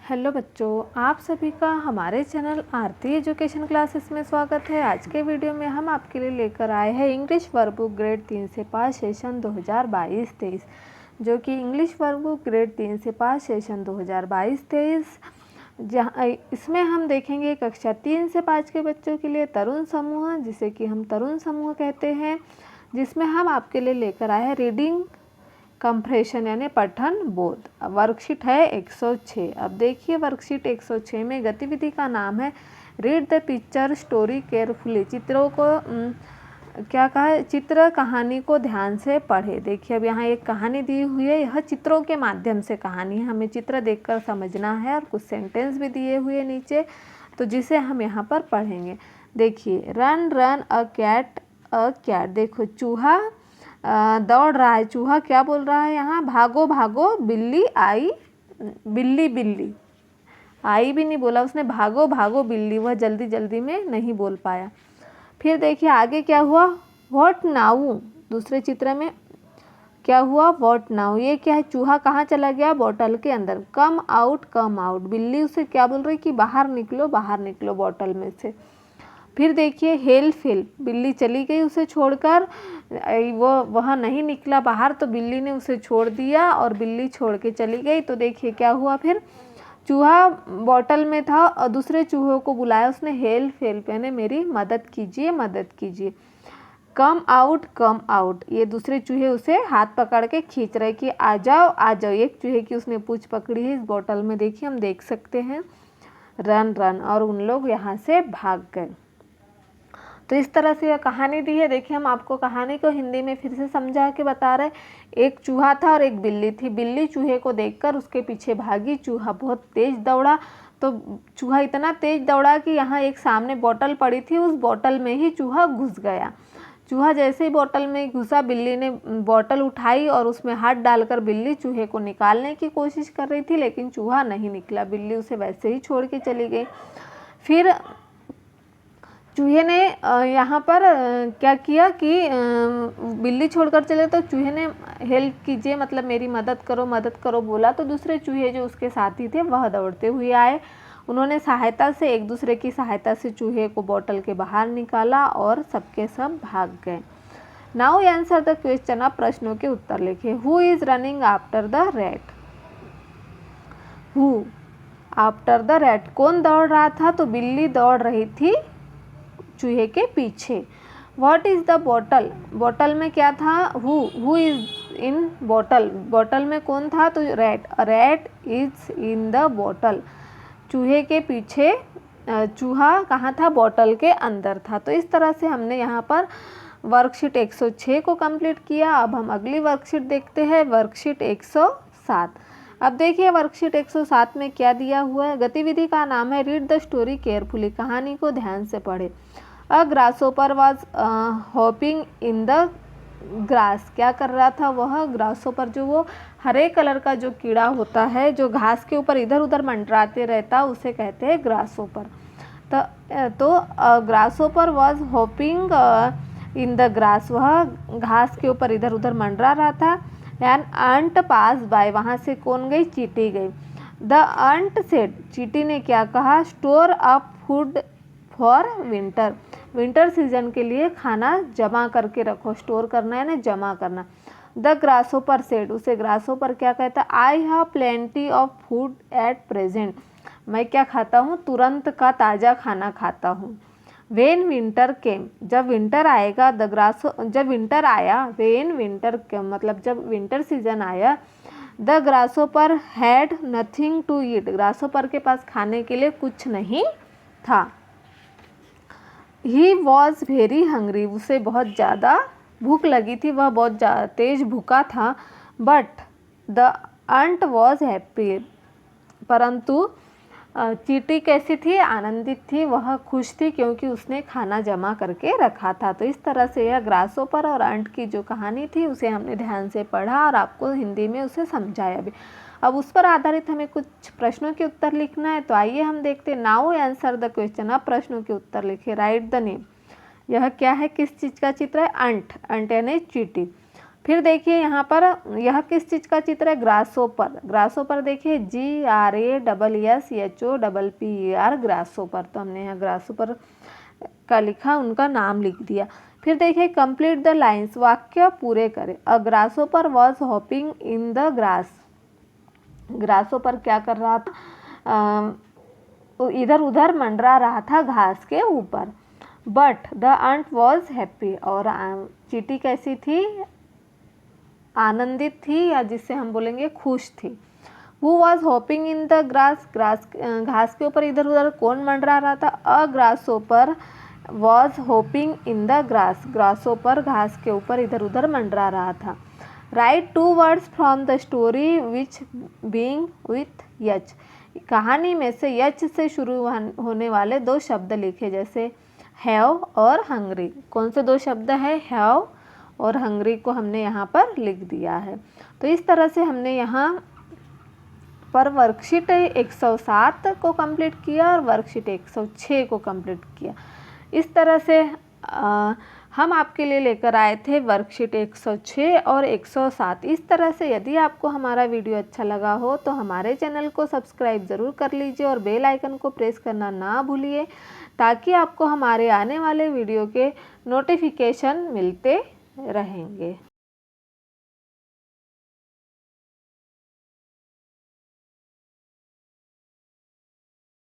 Hello बच्चों, आप सभी का हमारे चैनल आरती एजुकेशन क्लासेस में स्वागत है। आज के वीडियो में हम आपके लिए लेकर आए हैं इंग्लिश वर्कबुक ग्रेड 3 से 5 सेशन 2022-23, जो कि इंग्लिश वर्कबुक ग्रेड 3 से 5 सेशन 2022-23 जहाँ इसमें हम देखेंगे कक्षा 3 से 5 के बच्चों के लिए तरुण समूह, जिसे कि हम तरुण समूह कहते हैं, जिसमें हम आपके लिए लेकर आए हैं रीडिंग कंप्रेशन यानी पठन बोध। वर्कशीट है 106। अब देखिए वर्कशीट 106 में गतिविधि का नाम है read the picture story carefully. चित्रों को क्या कहा है, चित्र कहानी को ध्यान से पढ़े। देखिए अब यहाँ एक कहानी दी हुई है, यह चित्रों के माध्यम से कहानी है, हमें चित्र देखकर समझना है और कुछ सेंटेंस भी दिए हुए नीचे, तो जिसे हम यहाँ पर पढ़ेंगे। देखिए रन रन अ कैट। देखो चूहा दौड़ रहा है। चूहा क्या बोल रहा है यहाँ, भागो भागो बिल्ली आई। बिल्ली आई भी नहीं बोला उसने, भागो भागो बिल्ली, वह जल्दी जल्दी में नहीं बोल पाया। फिर देखिए आगे क्या हुआ, व्हाट नाउ। दूसरे चित्र में क्या हुआ, व्हाट नाउ। ये क्या है, चूहा कहाँ चला गया, बोतल के अंदर। कम आउट बिल्ली उसे क्या बोल रही कि बाहर निकलो बोतल में से। फिर देखिए हेल्प, बिल्ली चली गई उसे छोड़कर, वह नहीं निकला बाहर, तो बिल्ली ने उसे छोड़ दिया और बिल्ली छोड़ के चली गई। तो देखिए क्या हुआ, फिर चूहा बोतल में था और दूसरे चूहों को बुलाया उसने, हेल्प यानी मेरी मदद कीजिए। कम आउट, ये दूसरे चूहे उसे हाथ पकड़ के खींच रहे कि आ जाओ। एक चूहे की उसने पूंछ पकड़ी है इस बोतल में, देखिए हम देख सकते हैं रन, और उन लोग यहाँ से भाग गए। तो इस तरह से यह कहानी दी है। देखिए हम आपको कहानी को हिंदी में फिर से समझा के बता रहे। एक चूहा था और एक बिल्ली थी। बिल्ली चूहे को देखकर उसके पीछे भागी। चूहा बहुत तेज दौड़ा, तो चूहा इतना तेज दौड़ा कि यहाँ एक सामने बोतल पड़ी थी, उस बोतल में ही चूहा घुस गया। चूहा जैसे ही बोतल में घुसा, बिल्ली ने बोतल उठाई और उसमें हाथ डालकर बिल्ली चूहे को निकालने की कोशिश कर रही थी, लेकिन चूहा नहीं निकला। बिल्ली उसे वैसे ही छोड़ के चली गई। फिर चूहे ने यहाँ पर क्या किया कि बिल्ली छोड़कर चले, तो चूहे ने हेल्प कीजिए मतलब मेरी मदद करो बोला। तो दूसरे चूहे जो उसके साथी थे वह दौड़ते हुए आए। उन्होंने एक दूसरे की सहायता से चूहे को बोतल के बाहर निकाला और सबके सब भाग गए। Now answer the question. आप प्रश्नों के उत्तर लिखिए। Who is running after the rat. Who after the rat, कौन दौड़ रहा था, तो बिल्ली दौड़ रही थी चूहे के पीछे। What is the bottle, bottle में क्या था, who is in bottle, bottle में कौन था, तो rat is in the bottle. चूहे के पीछे चूहा कहाँ था, बॉटल के अंदर था। तो इस तरह से हमने यहाँ पर वर्कशीट 106 को कंप्लीट किया। अब हम अगली वर्कशीट देखते हैं, वर्कशीट 107। अब देखिए वर्कशीट 107 में क्या दिया हुआ है। गतिविधि का नाम है रीड द स्टोरी केयरफुली, कहानी को ध्यान से पढ़े। A grasshopper was hopping in the grass, क्या कर रहा था वह, ग्रासोपर जो वो हरे कलर का जो कीड़ा होता है जो घास के ऊपर इधर उधर मंडराते रहता, उसे कहते हैं ग्रासोपर। तो grasshopper was hopping in the grass, वह घास के ऊपर इधर उधर मंडरा रहा था। एन अंट पास बाय, वहाँ से कौन गई, चींटी गई। द अंट सेड, चींटी ने क्या कहा, store up food for winter, winter season के लिए खाना जमा करके रखो। स्टोर करना है ना, जमा करना। द ग्रासोपर सेड, उसे ग्रासोपर क्या कहता, I have plenty of food at present, मैं क्या खाता हूँ, तुरंत का ताज़ा खाना खाता हूँ। वेन विंटर केम, जब विंटर आएगा, जब विंटर आया, वेन विंटर केम मतलब जब विंटर सीजन आया। The grasshopper had nothing to eat, grasshopper के पास खाने के लिए कुछ नहीं था। ही वॉज वेरी हंग्री, उसे बहुत ज़्यादा भूख लगी थी, वह बहुत तेज भूखा था। बट द अंट वॉज हैप्पी, परंतु चींटी कैसी थी, आनंदित थी, वह खुश थी क्योंकि उसने खाना जमा करके रखा था। तो इस तरह से यह ग्रासोपर और अंट की जो कहानी थी उसे हमने ध्यान से पढ़ा और आपको हिंदी में उसे समझाया भी। अब उस पर आधारित हमें कुछ प्रश्नों के उत्तर लिखना है, तो आइए हम देखते हैं। नाउ आंसर द क्वेश्चन, अब प्रश्नों के उत्तर लिखिए। राइट द नेम, यह क्या है, किस चीज़ का चित्र है, अंट यानी चींटी। फिर देखिए यहाँ पर यह किस चीज़ का चित्र है, ग्रासोपर। ग्रासोपर देखिए GRASSHOPPER ग्रासोपर, तो हमने यहाँ ग्रासोपर का लिखा, उनका नाम लिख दिया। फिर देखिए कंप्लीट द लाइन्स, वाक्य पूरे करें। A grasshopper was hopping in the grass. Grasshopper क्या कर रहा था, इधर उधर मंडरा रहा था घास के ऊपर। बट द अंट वॉज हैप्पी, और चींटी कैसी थी, आनंदित थी, या जिससे हम बोलेंगे खुश थी। Who was hopping in the grass, घास के ऊपर इधर उधर कौन मंडरा रहा था, a grasshopper was hopping in the grass, grasshopper घास के ऊपर इधर उधर मंडरा रहा था। Write 2 words from the story which being with H, कहानी में से यच से शुरू होने वाले 2 शब्द लिखे, जैसे हैव और हंग्री। कौन से 2 शब्द है, हैव और हंग्री को हमने यहाँ पर लिख दिया है। तो इस तरह से हमने यहाँ पर वर्कशीट 107 को कंप्लीट किया और वर्कशीट 106 को कंप्लीट किया। इस तरह से हम आपके लिए लेकर आए थे वर्कशीट 106 और 107। इस तरह से यदि आपको हमारा वीडियो अच्छा लगा हो तो हमारे चैनल को सब्सक्राइब ज़रूर कर लीजिए और बेल आइकन को प्रेस करना ना भूलिए, ताकि आपको हमारे आने वाले वीडियो के नोटिफिकेशन मिलते रहेंगे।